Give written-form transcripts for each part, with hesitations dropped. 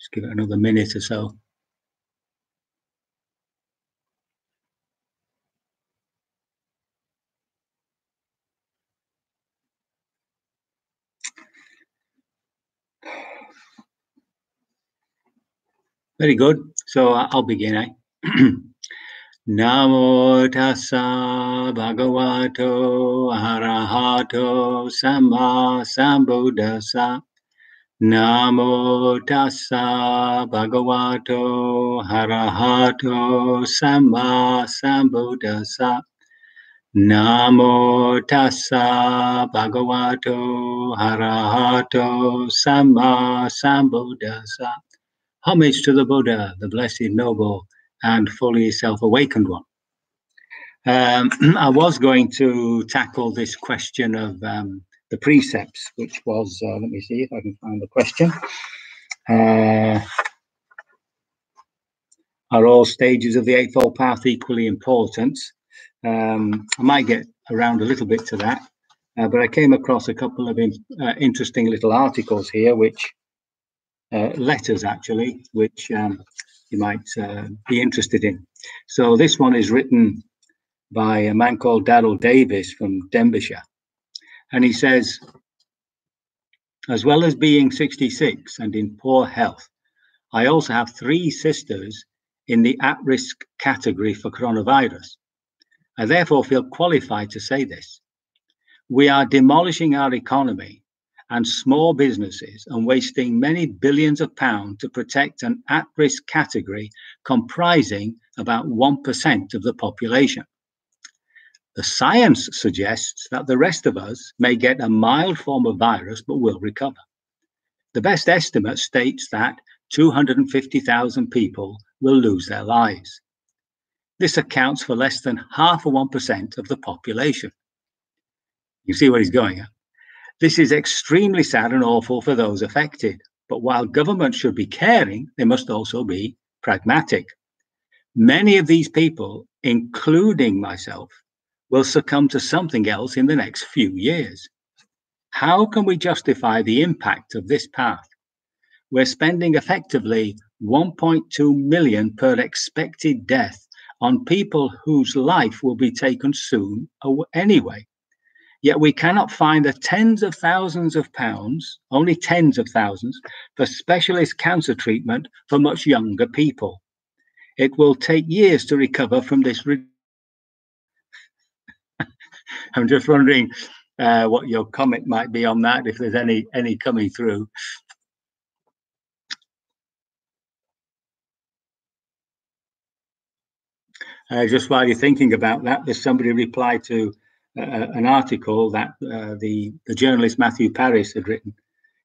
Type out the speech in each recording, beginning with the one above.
Just give it another minute or so. Very good. So I'll begin. Namo tassa bhagavato arahato samma sambuddhassa. Namo tassa bhagavato arahato samma sambuddhassa. Namo tassa bhagavato arahato samma sambuddhassa. Homage to the Buddha, the blessed, noble, and fully self-awakened one. I was going to tackle this question of the precepts, which was, let me see if I can find the question. Are all stages of the Eightfold Path equally important? I might get around a little bit to that, but I came across a couple of interesting little articles here, which letters actually, which you might be interested in. So this one is written by a man called Darrell Davis from Denbighshire, and he says, as well as being 66 and in poor health, I also have 3 sisters in the at-risk category for coronavirus. I therefore feel qualified to say this. We are demolishing our economy and small businesses and wasting many billions of pounds to protect an at-risk category comprising about 1% of the population. The science suggests that the rest of us may get a mild form of virus but will recover. The best estimate states that 250,000 people will lose their lives. This accounts for less than 0.5% of the population. You see where he's going at? This is extremely sad and awful for those affected, but while governments should be caring, they must also be pragmatic. Many of these people, including myself, will succumb to something else in the next few years. How can we justify the impact of this path? We're spending effectively 1.2 million per expected death on people whose life will be taken soon anyway. Yet we cannot find the tens of thousands of pounds, only tens of thousands, for specialist cancer treatment for much younger people. It will take years to recover from this. I'm just wondering what your comment might be on that, if there's any coming through. Just while you're thinking about that, there's somebody replied to an article that the journalist Matthew Paris had written.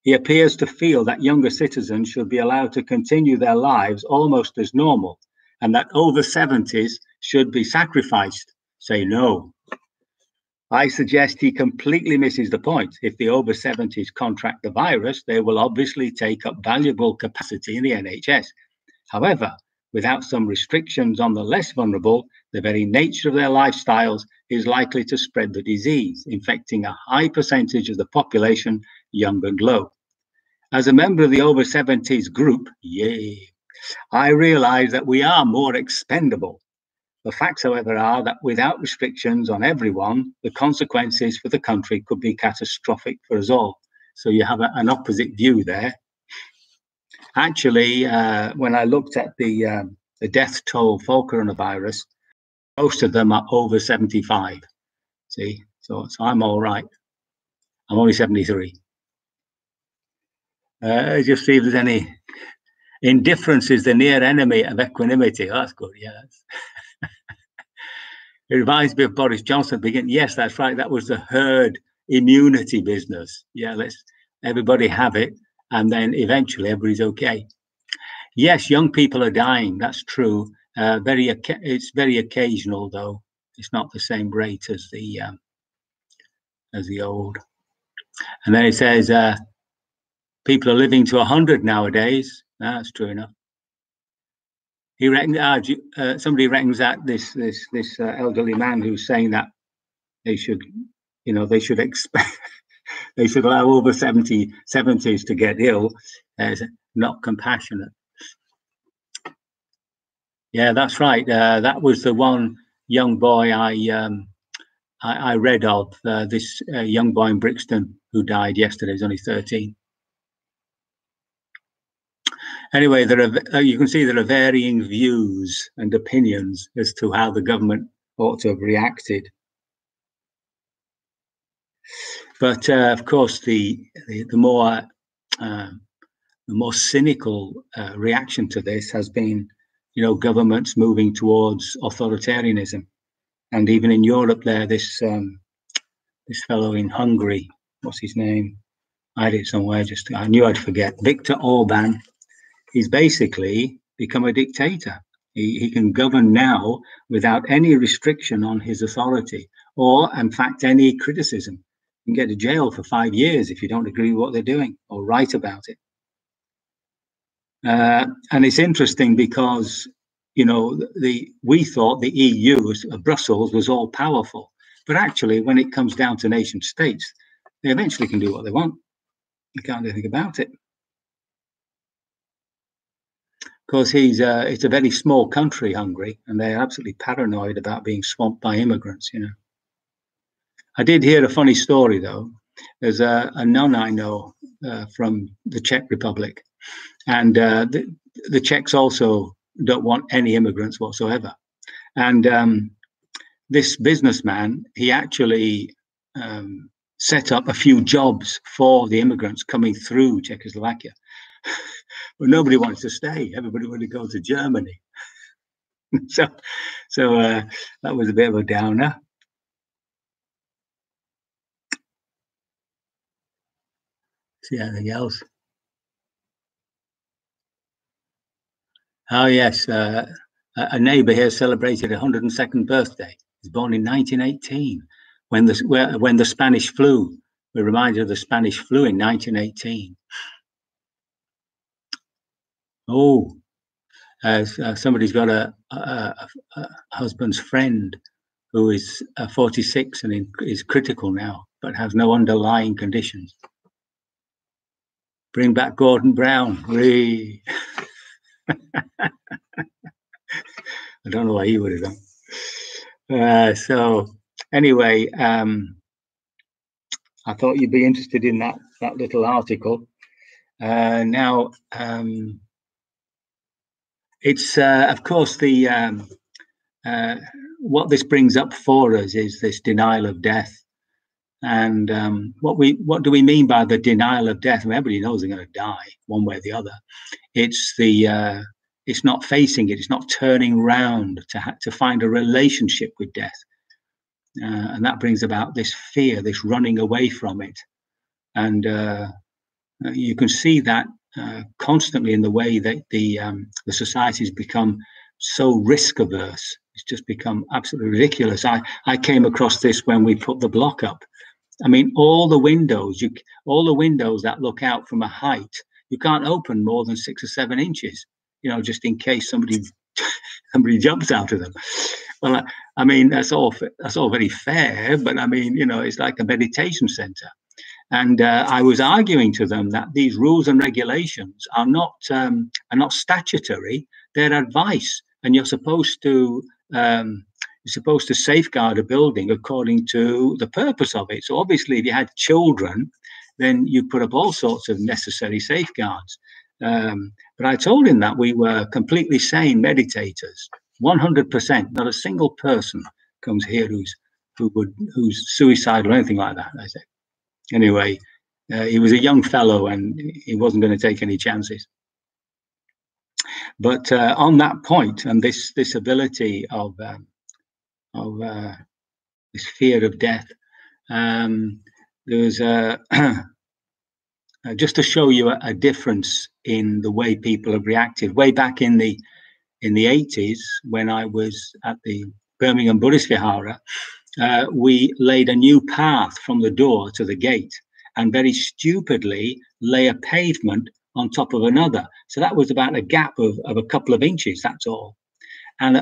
He appears to feel that younger citizens should be allowed to continue their lives almost as normal, and that over 70s should be sacrificed. Say no. I suggest he completely misses the point. If the over 70s contract the virus, they will obviously take up valuable capacity in the NHS. However, without some restrictions on the less vulnerable, the very nature of their lifestyles is likely to spread the disease, infecting a high percentage of the population, young and low. As a member of the over 70s group, I realize that we are more expendable. The facts, however, are that without restrictions on everyone, the consequences for the country could be catastrophic for us all. So you have an opposite view there. Actually, when I looked at the death toll for coronavirus, most of them are over 75. See, so I'm all right. I'm only 73. Just see if there's any. Indifference is the near enemy of equanimity. Oh, that's good. Yeah. It reminds me of Boris Johnson beginning. Yes, that's right. That was the herd immunity business. Yeah, let's everybody have it, and then eventually everybody's okay. Yes, young people are dying. That's true. It's very occasional, though. It's not the same rate as the old. And then it says people are living to 100 nowadays. That's true enough. He reckons somebody reckons that this elderly man who's saying that they should expect they should allow over 70s to get ill. not compassionate. Yeah, that's right. That was the one young boy I read of, this young boy in Brixton who died yesterday. He's only 13. Anyway, you can see there are varying views and opinions as to how the government ought to have reacted. But of course, the more cynical reaction to this has been, governments moving towards authoritarianism, and even in Europe, there this fellow in Hungary, what's his name? I had it somewhere. I knew I'd forget. Viktor Orban. He's basically become a dictator. He can govern now without any restriction on his authority, or in fact any criticism. You can get to jail for 5 years if you don't agree with what they're doing or write about it. And it's interesting because, we thought the EU, Brussels, was all powerful. But actually, when it comes down to nation states, they eventually can do what they want. You can't do anything about it. Of course, it's a very small country, Hungary, and they're absolutely paranoid about being swamped by immigrants, I did hear a funny story, though. There's a nun I know from the Czech Republic, and the Czechs also don't want any immigrants whatsoever. And this businessman, he actually set up a few jobs for the immigrants coming through Czechoslovakia. But nobody wanted to stay. Everybody wanted to go to Germany. so that was a bit of a downer. See anything else? Oh yes, a neighbour here celebrated 102nd birthday. He was born in 1918, when the Spanish flu. We're reminded of the Spanish flu in 1918. Oh, somebody's got a husband's friend who is 46 and is critical now, but has no underlying conditions. Bring back Gordon Brown. I don't know what he would have done. So anyway, I thought you'd be interested in that little article. Now, it's of course what this brings up for us is this denial of death. And what do we mean by the denial of death? Everybody knows they're going to die one way or the other. It's not facing it. It's not turning round to find a relationship with death, and that brings about this fear, this running away from it. And you can see that constantly in the way that the society's become so risk averse. It's just become absolutely ridiculous. I came across this when we put the block up. I mean, all the windows that look out from a height, you can't open more than 6 or 7 inches, just in case somebody jumps out of them. Well, I mean, that's all very fair, but I mean, it's like a meditation center. And I was arguing to them that these rules and regulations are not statutory; they're advice, and you're supposed to safeguard a building according to the purpose of it. So obviously, if you had children, then you put up all sorts of necessary safeguards. But I told him that we were completely sane meditators, 100%. Not a single person comes here who's suicidal or anything like that. I said. Anyway, he was a young fellow and he wasn't going to take any chances. But on that point, and this ability of this fear of death, there was just to show you a difference in the way people have reacted. Way back in the 80s, when I was at the Birmingham Buddhist Vihara, we laid a new path from the door to the gate, and very stupidly lay a pavement on top of another. So that was about a gap of a couple of inches, that's all. And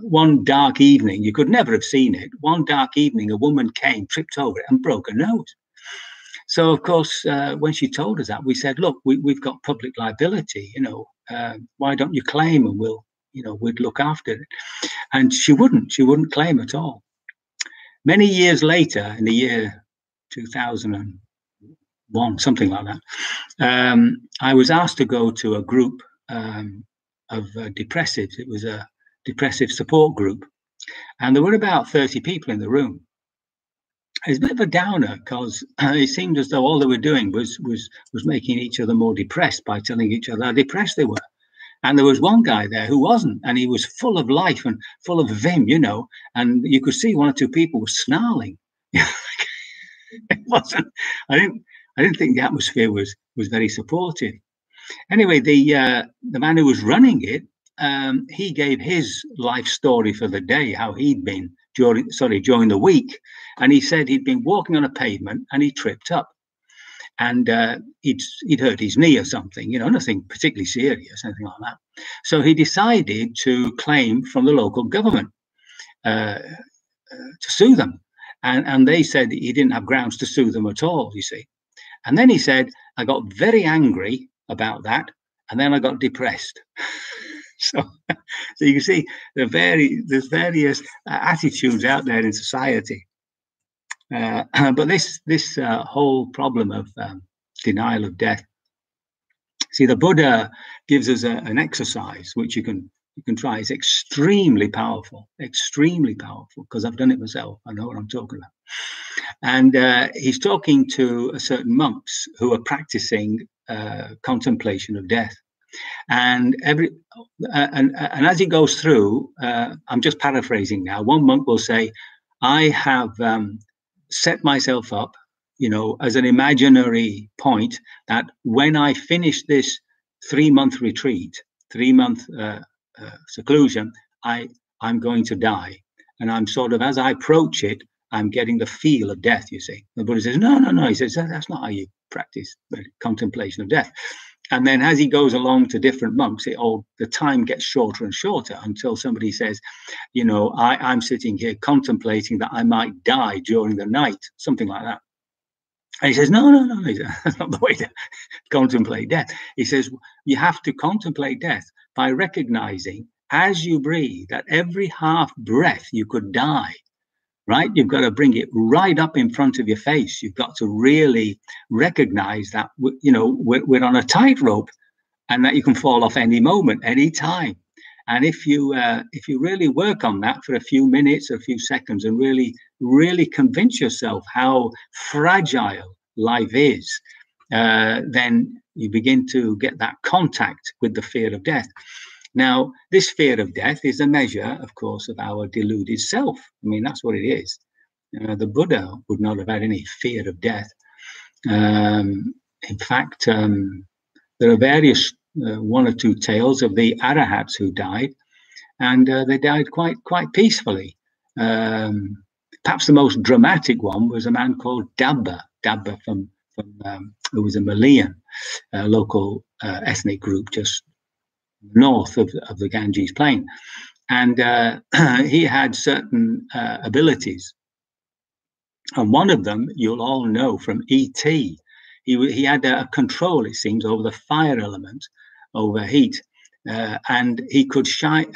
one dark evening, you could never have seen it, one dark evening, a woman came, tripped over it and broke her nose. So, of course, when she told us that, we said, look, we've got public liability, why don't you claim and we'd look after it. And she wouldn't claim at all. Many years later, in the year 2001, something like that, I was asked to go to a group of depressives. It was a depressive support group. And there were about 30 people in the room. It's a bit of a downer because it seemed as though all they were doing was making each other more depressed by telling each other how depressed they were. And there was one guy there who wasn't, and he was full of life and full of vim, and you could see one or two people were snarling. It wasn't. I didn't think the atmosphere was very supportive. Anyway, the man who was running it, he gave his life story for the day, how he'd been during the week, and he said he'd been walking on a pavement and he tripped up, and he'd hurt his knee or something, nothing particularly serious, anything like that. So he decided to claim from the local government to sue them, and they said he didn't have grounds to sue them at all, you see. And then he said, I got very angry about that, and then I got depressed. So you can see there's various attitudes out there in society. But this whole problem of denial of death. See, the Buddha gives us an exercise which you can try. It's extremely powerful, because I've done it myself. I know what I'm talking about. And he's talking to certain monks who are practicing contemplation of death. And as he goes through, I'm just paraphrasing now. One monk will say, I have set myself up, as an imaginary point that when I finish this 3-month retreat, 3-month seclusion, I'm going to die. And I'm sort of, as I approach it, I'm getting the feel of death, you see. The Buddha says, no. He says, that's not how you practice the contemplation of death. And then as he goes along to different monks, the time gets shorter and shorter until somebody says, I'm sitting here contemplating that I might die during the night, something like that. And he says, no, that's not the way to contemplate death. He says, you have to contemplate death by recognizing as you breathe that every half breath you could die. Right? You've got to bring it right up in front of your face. You've got to really recognize that, we're on a tightrope and that you can fall off any moment, any time. And if you really work on that for a few minutes, a few seconds, and really, really convince yourself how fragile life is, then you begin to get that contact with the fear of death. Now, this fear of death is a measure, of course, of our deluded self. I mean, that's what it is. The Buddha would not have had any fear of death. In fact, there are various, 1 or 2 tales of the arahats who died, and they died quite peacefully. Perhaps the most dramatic one was a man called Dabba from who was a Malayan local ethnic group just north of the Ganges plain, and he had certain abilities, and one of them you'll all know from E.T. He had a control, it seems, over the fire element, over heat, and he could shine.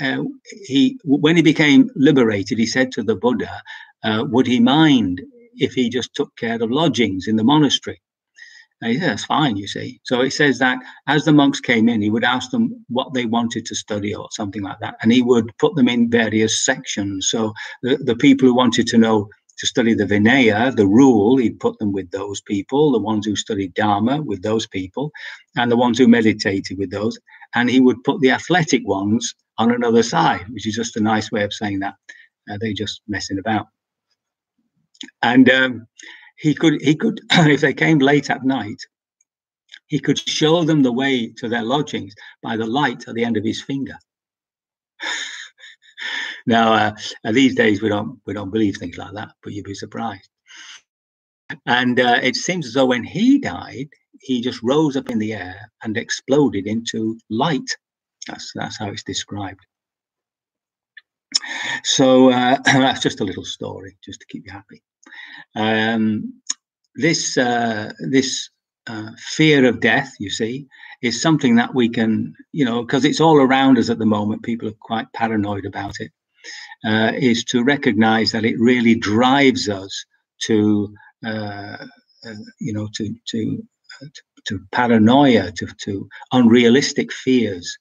When he became liberated, he said to the Buddha, would he mind if he just took care of lodgings in the monastery? And he said, that's fine, you see. So it says that as the monks came in, he would ask them what they wanted to study or something like that. And he would put them in various sections. So the people who wanted to study the Vinaya, the rule, he'd put them with those people, the ones who studied Dharma with those people, and the ones who meditated with those. And he would put the athletic ones on another side, which is just a nice way of saying that they're just messing about. And he could, if they came late at night, he could show them the way to their lodgings by the light at the end of his finger. Now, these days we don't believe things like that, but you'd be surprised. And it seems as though when he died, he just rose up in the air and exploded into light. That's how it's described. So that's just a little story, just to keep you happy. this fear of death, you see, is something that we can, because it's all around us at the moment. People are quite paranoid about it. Is to recognize that it really drives us to paranoia, to unrealistic fears.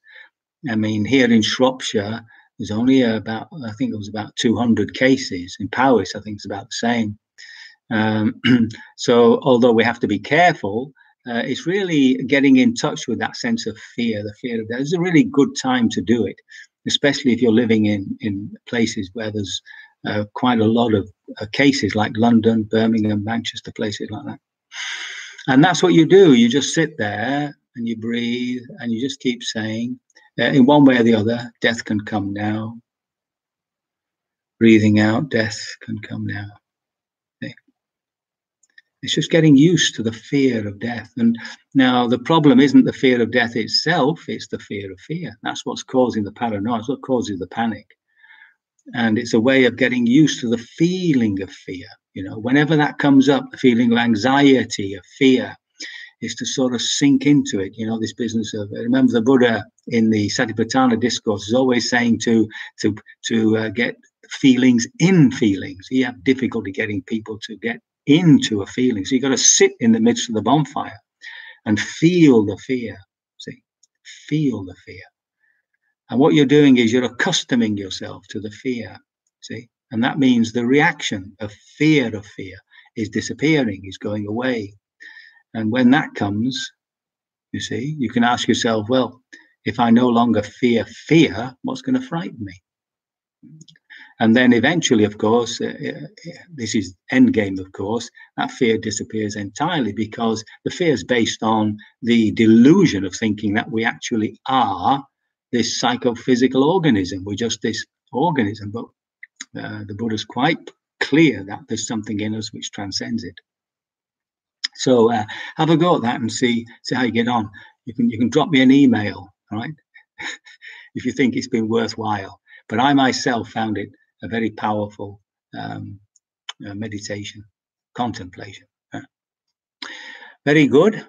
I mean, here in Shropshire, there's only about, I think it was about 200 cases. In Powys, I think it's about the same. So although we have to be careful, it's really getting in touch with that sense of fear, the fear of death. It's a really good time to do it, especially if you're living in places where there's quite a lot of cases, like London, Birmingham, Manchester, places like that. And that's what you do. You just sit there and you breathe and you just keep saying, in one way or the other, death can come now. Breathing out, death can come now. It's just getting used to the fear of death. And now the problem isn't the fear of death itself, it's the fear of fear. That's what's causing the paranoia, it's what causes the panic. And it's a way of getting used to the feeling of fear. Whenever that comes up, the feeling of anxiety, of fear, is to sort of sink into it. This business of, remember the Buddha in the Satipatthana discourse is always saying to get feelings in feelings. You have difficulty getting people to get into a feeling. So you've got to sit in the midst of the bonfire and feel the fear. See, feel the fear. And what you're doing is you're accustoming yourself to the fear. See, and that means the reaction of fear is disappearing, is going away. And when that comes, you see, you can ask yourself, well, if I no longer fear fear, what's going to frighten me? And then eventually, of course, this is end game, of course, that fear disappears entirely, because the fear is based on the delusion of thinking that we actually are this psychophysical organism. We're just this organism. But the Buddha's quite clear that there's something in us which transcends it. So have a go at that and see how you get on. You can drop me an email, all right, if you think it's been worthwhile. But I myself found it a very powerful meditation, contemplation. Very good.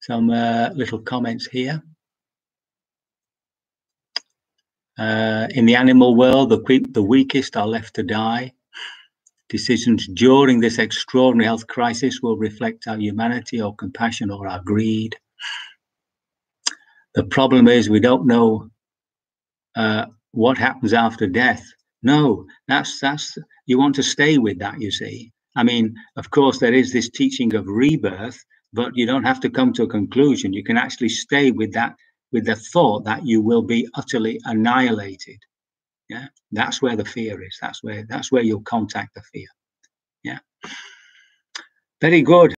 Some little comments here. In the animal world, the weakest are left to die. Decisions during this extraordinary health crisis will reflect our humanity or compassion or our greed. The problem is we don't know what happens after death. No, that's you want to stay with that, you see. I mean, of course, there is this teaching of rebirth, but you don't have to come to a conclusion. You can actually stay with that, with the thought that you will be utterly annihilated. Yeah, that's where the fear is. That's where you'll contact the fear. Yeah, very good.